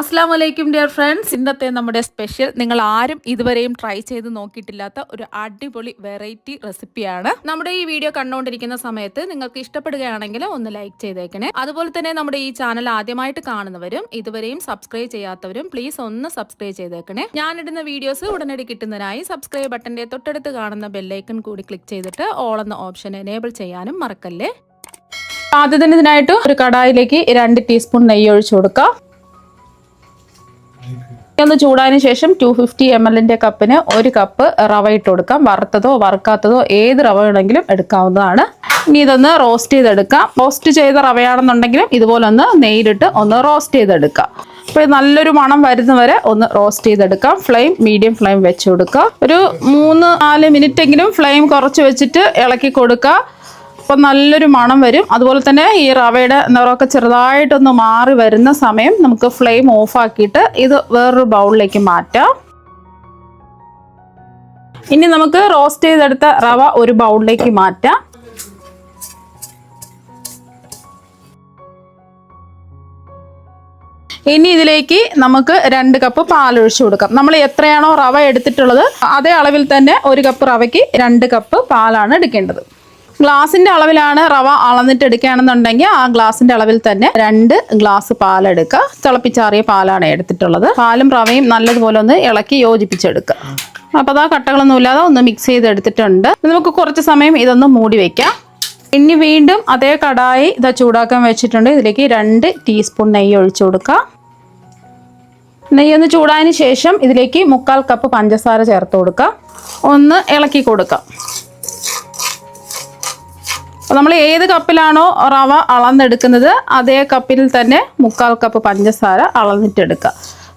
അസ്സലാമു അലൈക്കും dear friends. ഇന്നത്തെ നമ്മുടെ സ്പെഷ്യൽ നിങ്ങൾ ആരും ഇതുവരെയും ട്രൈ ചെയ്ത് നോക്കിയിട്ടില്ലാത്ത ഒരു അടിപൊളി വെറൈറ്റി റെസിപ്പിയാണ്. നമ്മുടെ ഈ വീഡിയോ കണ്ടുകൊണ്ടിരിക്കുന്ന സമയത്ത് നിങ്ങൾക്ക് ഇഷ്ടപ്പെടുകയാണെങ്കിൽ ഒന്ന് ലൈക്ക് ചെയ്തേക്കണേ. അതുപോലെ തന്നെ നമ്മുടെ ഈ ചാനൽ ആദ്യമായിട്ട് കാണുന്നവരും ഇതുവരെയും സബ്സ്ക്രൈബ് ചെയ്യാത്തവരും പ്ലീസ് ഒന്ന് സബ്സ്ക്രൈബ് ചെയ്തേക്കണേ. ഞാനിടുന്ന വീഡിയോസ് ഉടനടി കിട്ടുന്നതിനായി സബ്സ്ക്രൈബ് ബട്ടന്റെ തൊട്ടടുത്ത് കാണുന്ന ബെല്ലൈക്കൺ കൂടി ക്ലിക്ക് ചെയ്തിട്ട് ഓൾ എന്ന ഓപ്ഷൻ എനേബിൾ ചെയ്യാനും മറക്കല്ലേ. ആദ്യം തന്നെ ഇതിനായിട്ട് ഒരു കടായിലേക്ക് 2 ടീസ്പൂൺ നെയ്യ് ഒഴിച്ചു കൊടുക്കാം. ഒന്ന് ചൂടായതിനു ശേഷം 250 ml കപ്പിന് 1 കപ്പ് റവ ഇട്ട് കൊടുക്കാം. വറുത്തതോ വറുക്കാത്തതോ ഏത് റവ വേണമെങ്കിലും എടുക്കാവുന്നതാണ്. ഇനി ഇതൊന്ന് റോസ്റ്റ് ചെയ്തെടുക്കാം. റോസ്റ്റ് ചെയ്ത റവയാണെന്നുണ്ടെങ്കിലും ഇതുപോലെ ഒന്ന് നെയ്യിലിട്ട് ഒന്ന് റോസ്റ്റ് ചെയ്തെടുക്കാം. അപ്പോൾ നല്ലൊരു മണം വരുന്നവരെ ഒന്ന് റോസ്റ്റ് ചെയ്തെടുക്കാം. ഫ്ലെയിം മീഡിയം ഫ്ലെയിം വെച്ച് കൊടുക്കുക. ഒരു 3-4 മിനിറ്റെങ്കിലും ഫ്ലെയിം കുറച്ച് വെച്ചിട്ട് ഇളക്കി കൊടുക്കുക. അപ്പോൾ നല്ലൊരു മണം വരും. അതുപോലെ തന്നെ ഈ റവയുടെ നിറമൊക്കെ ചെറുതായിട്ടൊന്ന് മാറി വരുന്ന സമയം നമുക്ക് ഫ്ലെയിം ഓഫാക്കിയിട്ട് ഇത് വേറൊരു ബൗളിലേക്ക് മാറ്റാം. ഇനി നമുക്ക് റോസ്റ്റ് ചെയ്തെടുത്ത റവ ഒരു ബൗളിലേക്ക് മാറ്റാം. ഇനി ഇതിലേക്ക് നമുക്ക് 2 കപ്പ് പാലൊഴിച്ചു കൊടുക്കാം. നമ്മൾ എത്രയാണോ റവ എടുത്തിട്ടുള്ളത് അതേ അളവിൽ തന്നെ 1 കപ്പ് റവയ്ക്ക് 2 കപ്പ് പാലാണ് എടുക്കേണ്ടത്. ഗ്ലാസിന്റെ അളവിലാണ് റവ അളന്നിട്ട് എടുക്കുകയാണെന്നുണ്ടെങ്കിൽ ആ ഗ്ലാസിന്റെ അളവിൽ തന്നെ 2 ഗ്ലാസ് പാലെടുക്കുക. തിളപ്പിച്ചാറിയ പാലാണ് എടുത്തിട്ടുള്ളത്. പാലും റവയും നല്ലതുപോലെ ഒന്ന് ഇളക്കി യോജിപ്പിച്ചെടുക്കുക. അപ്പോൾ അതാ കട്ടകളൊന്നും ഇല്ലാതെ ഒന്ന് മിക്സ് ചെയ്തെടുത്തിട്ടുണ്ട്. നമുക്ക് കുറച്ച് സമയം ഇതൊന്ന് മൂടി വെക്കാം. ഇനി വീണ്ടും അതേ കടായി ഇതാ ചൂടാക്കാൻ വെച്ചിട്ടുണ്ട്. ഇതിലേക്ക് 2 ടീസ്പൂൺ നെയ്യ് ഒഴിച്ചു കൊടുക്കുക. നെയ്യ് ഒന്ന് ചൂടായതിന് ശേഷം ഇതിലേക്ക് 1/4 കപ്പ് പഞ്ചസാര ചേർത്ത് കൊടുക്കുക. ഒന്ന് ഇളക്കി കൊടുക്കാം. നമ്മൾ ഏത് കപ്പിലാണോ റവ അളന്നെടുക്കുന്നത് അതേ കപ്പിൽ തന്നെ 1/4 കപ്പ് പഞ്ചസാര അളന്നിട്ടെടുക്കുക.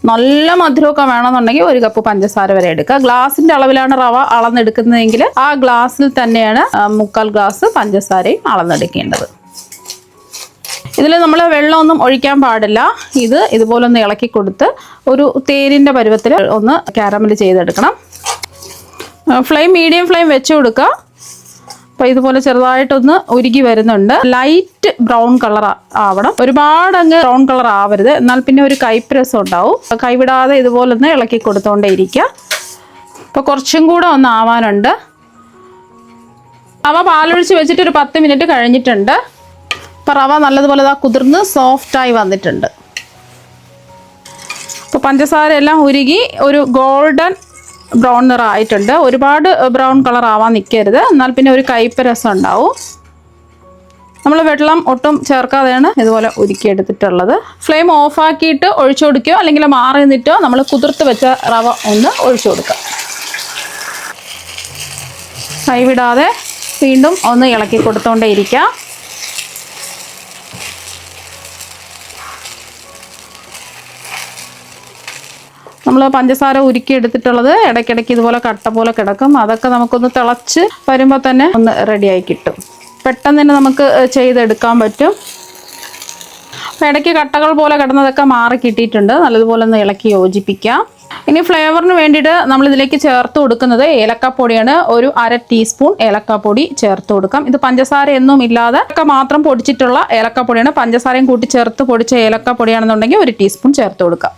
നല്ല മധുരമൊക്കെ വേണമെന്നുണ്ടെങ്കിൽ 1 കപ്പ് പഞ്ചസാര വരെ എടുക്കുക. ഗ്ലാസിന്റെ അളവിലാണ് റവ അളന്നെടുക്കുന്നതെങ്കിൽ ആ ഗ്ലാസ്സിൽ തന്നെയാണ് 1/4 ഗ്ലാസ് പഞ്ചസാരയും അളന്നെടുക്കേണ്ടത്. ഇതിൽ നമ്മൾ വെള്ളമൊന്നും ഒഴിക്കാൻ പാടില്ല. ഇതുപോലെ ഒന്ന് ഇളക്കി കൊടുത്ത് ഒരു തേനിൻ്റെ പരുവത്തിൽ ഒന്ന് കാരമൽ ചെയ്തെടുക്കണം. ഫ്ലെയിം മീഡിയം ഫ്ലെയിം വെച്ച് കൊടുക്കുക. അപ്പോൾ ഇതുപോലെ ചെറുതായിട്ടൊന്ന് ഉരുകി വരുന്നുണ്ട്. ലൈറ്റ് ബ്രൗൺ കളർ ആവണം. ഒരുപാട് അങ്ങ് ബ്രൗൺ കളർ ആവരുത്. എന്നാൽ പിന്നെ ഒരു കൈപ്രസം ഉണ്ടാവും. കൈവിടാതെ ഇതുപോലെ ഒന്ന് ഇളക്കി കൊടുത്തുകൊണ്ടേ ഇരിക്കുക. അപ്പോൾ കുറച്ചും കൂടെ ഒന്ന് ആവാനുണ്ട്. റവ പാലൊഴിച്ച് വെച്ചിട്ട് ഒരു 10 മിനിറ്റ് കഴിഞ്ഞിട്ടുണ്ട്. അപ്പോൾ റവ നല്ലതുപോലെ കുതിർന്ന് സോഫ്റ്റായി വന്നിട്ടുണ്ട്. അപ്പോൾ പഞ്ചസാര എല്ലാം ഉരുകി ഒരു ഗോൾഡൻ ബ്രൗൺ നിറം ആയിട്ടുണ്ട്. ഒരുപാട് ബ്രൗൺ കളർ ആവാൻ നിൽക്കരുത്. എന്നാൽ പിന്നെ ഒരു കയ്പ്പ് രസം ഉണ്ടാവും. നമ്മൾ വെള്ളം ഒട്ടും ചേർക്കാതെയാണ് ഇതുപോലെ ഉരുക്കിയെടുത്തിട്ടുള്ളത്. ഫ്ലെയിം ഓഫാക്കിയിട്ട് ഒഴിച്ചു കൊടുക്കുകയോ അല്ലെങ്കിൽ മാറി നിന്നിട്ടോ നമ്മൾ കുതിർത്ത് വെച്ച റവ ഒന്ന് ഒഴിച്ചു കൊടുക്കുക. കൈവിടാതെ വീണ്ടും ഒന്ന് ഇളക്കി കൊടുത്തുകൊണ്ടേ ഇരിക്കുക. നമ്മൾ പഞ്ചസാര ഉരുക്കി എടുത്തിട്ടുള്ളത് ഇടയ്ക്കിടയ്ക്ക് ഇതുപോലെ കട്ട പോലെ കിടക്കും. അതൊക്കെ നമുക്കൊന്ന് തിളച്ച് വരുമ്പോൾ തന്നെ ഒന്ന് റെഡിയായി കിട്ടും. പെട്ടെന്ന് തന്നെ നമുക്ക് ചെയ്തെടുക്കാൻ പറ്റും. അപ്പോൾ ഇടയ്ക്ക് കട്ടകൾ പോലെ കിടന്നതൊക്കെ മാറി കിട്ടിയിട്ടുണ്ട്. നല്ലതുപോലെ ഒന്ന് ഇളക്കി യോജിപ്പിക്കാം. ഇനി ഫ്ലേവറിന് വേണ്ടിയിട്ട് നമ്മളിതിലേക്ക് ചേർത്ത് കൊടുക്കുന്നത് ഏലക്കാപ്പൊടിയാണ്. ഒരു 1/2 ടീസ്പൂൺ ഏലക്കാപ്പൊടി ചേർത്ത് കൊടുക്കാം. ഇത് പഞ്ചസാര ഒന്നും ഇല്ലാതെ ഒക്കെ മാത്രം പൊടിച്ചിട്ടുള്ള ഏലക്കാപ്പൊടിയാണ്. പഞ്ചസാരയും കൂട്ടി ചേർത്ത് പൊടിച്ച ഏലക്കാപ്പൊടിയാണെന്നുണ്ടെങ്കിൽ 1 ടീസ്പൂൺ ചേർത്ത് കൊടുക്കാം.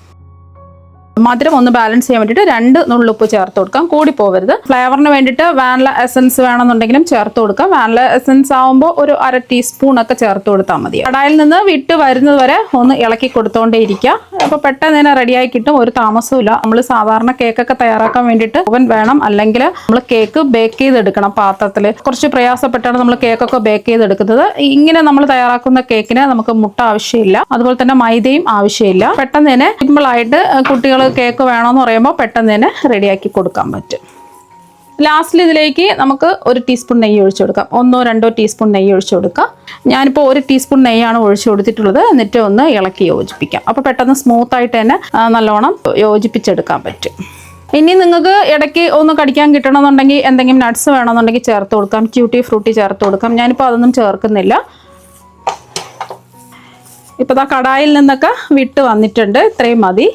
മധുരം ഒന്ന് ബാലൻസ് ചെയ്യാൻ വേണ്ടിയിട്ട് 2 നുള്ളുപ്പ് ചേർത്ത് കൊടുക്കാം. കൂടി പോകരുത്. ഫ്ലേവറിന് വേണ്ടിയിട്ട് വാനില എസൻസ് വേണമെന്നുണ്ടെങ്കിലും ചേർത്ത് കൊടുക്കാം. വാനില എസൻസ് ആകുമ്പോൾ ഒരു 1/2 ടീസ്പൂൺ ഒക്കെ ചേർത്ത് കൊടുത്താൽ മതി. കടായിൽ നിന്ന് വിട്ട് വരുന്നത് വരെ ഒന്ന് ഇളക്കി കൊടുത്തുകൊണ്ടേ ഇരിക്കുക. അപ്പോൾ പെട്ടെന്ന് തന്നെ റെഡിയായി കിട്ടും. ഒരു താമസവും ഇല്ല. നമ്മൾ സാധാരണ കേക്കൊക്കെ തയ്യാറാക്കാൻ വേണ്ടിയിട്ട് ഓവൻ വേണം. അല്ലെങ്കിൽ നമ്മൾ കേക്ക് ബേക്ക് ചെയ്തെടുക്കണം പാത്രത്തിൽ. കുറച്ച് പ്രയാസപ്പെട്ടാണ് നമ്മൾ കേക്കൊക്കെ ബേക്ക് ചെയ്തെടുക്കുന്നത്. ഇങ്ങനെ നമ്മൾ തയ്യാറാക്കുന്ന കേക്കിന് നമുക്ക് മുട്ട ആവശ്യമില്ല. അതുപോലെ തന്നെ മൈദയും ആവശ്യമില്ല. പെട്ടെന്ന് തന്നെ സിമ്പിളായിട്ട് കുട്ടികൾ കേക്ക് വേണമെന്ന് പറയുമ്പോൾ പെട്ടെന്ന് തന്നെ റെഡിയാക്കി കൊടുക്കാൻ പറ്റും. ലാസ്റ്റിൽ ഇതിലേക്ക് നമുക്ക് 1 ടീസ്പൂൺ നെയ്യ് ഒഴിച്ചു കൊടുക്കാം. 1-2 ടീസ്പൂൺ നെയ്യ് ഒഴിച്ചു കൊടുക്കാം. ഞാനിപ്പോൾ 1 ടീസ്പൂൺ നെയ്യാണ് ഒഴിച്ചു കൊടുത്തിട്ടുള്ളത്. എന്നിട്ട് ഒന്ന് ഇളക്കി യോജിപ്പിക്കാം. അപ്പോൾ പെട്ടെന്ന് സ്മൂത്തായിട്ട് തന്നെ നല്ലോണം യോജിപ്പിച്ചെടുക്കാൻ പറ്റും. ഇനി നിങ്ങൾക്ക് ഇടയ്ക്ക് ഒന്ന് കടിക്കാൻ കിട്ടണമെന്നുണ്ടെങ്കിൽ എന്തെങ്കിലും നട്ട്സ് വേണമെന്നുണ്ടെങ്കിൽ ചേർത്ത് കൊടുക്കാം. ട്യൂട്ടി ഫ്രൂട്ടി ചേർത്ത് കൊടുക്കാം. ഞാനിപ്പോൾ അതൊന്നും ചേർക്കുന്നില്ല. ഇപ്പോൾ കടായിൽ നിന്നൊക്കെ വിട്ട് വന്നിട്ടുണ്ട്. ഇത്രയും മതി.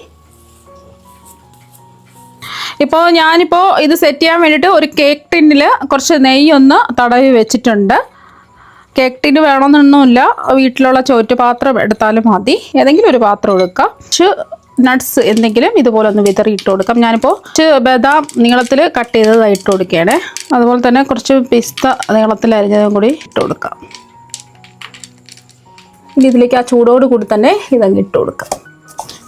ഇപ്പോൾ ഞാനിപ്പോൾ ഇത് സെറ്റ് ചെയ്യാൻ വേണ്ടിയിട്ട് ഒരു കേക്ക് ടിന്നിൽ കുറച്ച് നെയ്യൊന്ന് തടവി വെച്ചിട്ടുണ്ട്. കേക്ക് ടിന് വേണമെന്നൊന്നുമില്ല. വീട്ടിലുള്ള ചോറ്റുപാത്രം എടുത്താലും മതി. ഏതെങ്കിലും ഒരു പാത്രം എടുക്കുക. നട്ട്സ് എന്തെങ്കിലും ഇതുപോലെ ഒന്ന് വിതറി ഇട്ട് കൊടുക്കാം. ഞാനിപ്പോൾ കുറച്ച് ബദാം നീളത്തിൽ കട്ട് ചെയ്തത് ഇട്ട് കൊടുക്കുകയാണ്. അതുപോലെ തന്നെ കുറച്ച് പിസ്ത നീളത്തിൽ അരിഞ്ഞതും കൂടി ഇട്ട് കൊടുക്കാം. ഇനി ഇതിലേക്ക് ആ ചൂടോട് കൂടി തന്നെ ഇതങ്ങ് ഇട്ട് കൊടുക്കാം.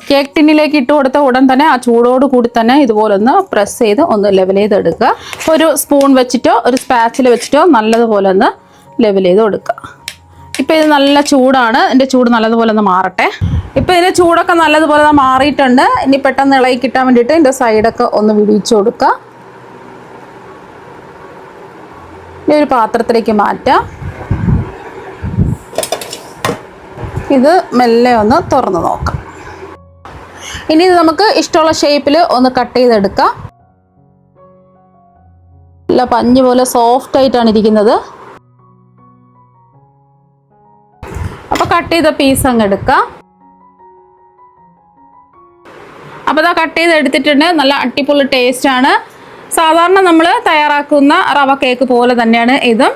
കേക്ക് ടിന്നിലേക്ക് ഇട്ട് കൊടുത്ത ഉടൻ തന്നെ ആ ചൂടോട് കൂടി തന്നെ ഇതുപോലെ ഒന്ന് പ്രസ് ചെയ്ത് ഒന്ന് ലെവൽ ചെയ്തെടുക്കുക. ഒരു സ്പൂൺ വെച്ചിട്ടോ ഒരു സ്പാച്ചിൽ വെച്ചിട്ടോ നല്ലതുപോലെ ഒന്ന് ലെവൽ ചെയ്ത് കൊടുക്കുക. ഇപ്പോൾ ഇത് നല്ല ചൂടാണ്. ഇതിൻ്റെ ചൂട് നല്ലതുപോലെ ഒന്ന് മാറട്ടെ. ഇപ്പോൾ ഇതിൻ്റെ ചൂടൊക്കെ നല്ലതുപോലെ മാറിയിട്ടുണ്ട്. ഇനി പെട്ടെന്ന് ഇളകി കിട്ടാൻ വേണ്ടിയിട്ട് ഇതിൻ്റെ സൈഡൊക്കെ ഒന്ന് വിടിയിച്ച് കൊടുക്കുക. ഇനി ഒരു പാത്രത്തിലേക്ക് മാറ്റാം. ഇത് മെല്ലെ ഒന്ന് തുറന്ന് നോക്കാം. ഇനി ഇത് നമുക്ക് ഇഷ്ടമുള്ള ഷേപ്പിൽ ഒന്ന് കട്ട് ചെയ്തെടുക്കാം. നല്ല പഞ്ഞ് പോലെ സോഫ്റ്റ് ആയിട്ടാണ് ഇരിക്കുന്നത്. അപ്പോൾ കട്ട് ചെയ്ത പീസ് അങ്ങ് എടുക്കാം. അപ്പോൾ ഇതാ കട്ട് ചെയ്ത് എടുത്തിട്ടുണ്ട്. നല്ല അടിപൊളി ടേസ്റ്റാണ്. സാധാരണ നമ്മൾ തയ്യാറാക്കുന്ന റവ കേക്ക് പോലെ തന്നെയാണ് ഇതും.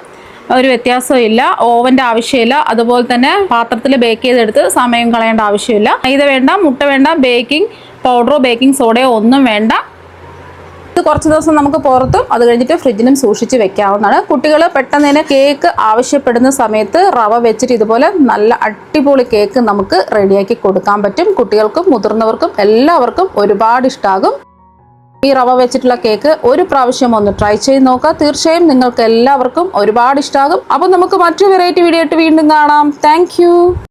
ഒരു വ്യത്യാസവും ഇല്ല. ഓവൻ്റെ ആവശ്യമില്ല. അതുപോലെ തന്നെ പാത്രത്തിൽ ബേക്ക് ചെയ്തെടുത്ത് സമയം കളയേണ്ട ആവശ്യമില്ല. ഇത് വേണ്ട, മുട്ട വേണ്ട, ബേക്കിംഗ് പൗഡറോ ബേക്കിംഗ് സോഡയോ ഒന്നും വേണ്ട. ഇത് കുറച്ച് ദിവസം നമുക്ക് പുറത്തും അത് കഴിഞ്ഞിട്ട് ഫ്രിഡ്ജിലും സൂക്ഷിച്ച് വെക്കാവുന്നതാണ്. കുട്ടികൾ പെട്ടെന്ന് തന്നെ കേക്ക് ആവശ്യപ്പെടുന്ന സമയത്ത് റവ വെച്ചിട്ട് ഇതുപോലെ നല്ല അടിപൊളി കേക്ക് നമുക്ക് റെഡിയാക്കി കൊടുക്കാൻ പറ്റും. കുട്ടികൾക്കും മുതിർന്നവർക്കും എല്ലാവർക്കും ഒരുപാട് ഇഷ്ടമാകും. ഈ റവ വെച്ചിട്ടുള്ള കേക്ക് ഒരു പ്രാവശ്യം ഒന്ന് ട്രൈ ചെയ്ത് നോക്കുക. തീർച്ചയായും നിങ്ങൾക്ക് എല്ലാവർക്കും ഒരുപാട് ഇഷ്ടമാകും. അപ്പോൾ നമുക്ക് മറ്റൊരു വെറൈറ്റി വീഡിയോ ആയിട്ട് വീണ്ടും കാണാം. താങ്ക്